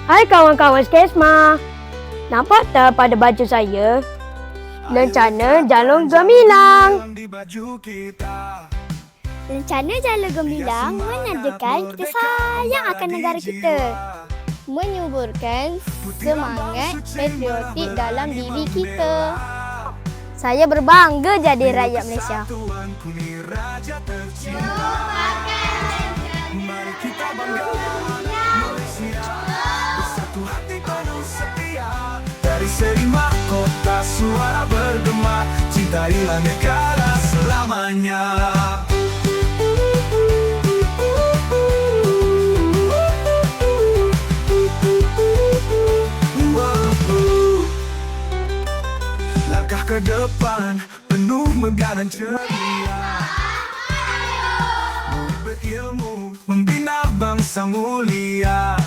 Hai kawan-kawan Skesma. Nampak tak pada baju saya? Lencana Jalur Gemilang. Rencana Jalur Gemilang menandakan kita sayang akan negara kita, menyuburkan semangat patriotik dalam diri kita. Saya berbangga jadi rakyat Malaysia. Mari kita bangga Malaysia, bersatu hati penuh setia. Dari seri mahkota suara bergema, cintailah negara selamanya. Langkah ke depan penuh megah dan ceria, berilmu membina bangsa mulia.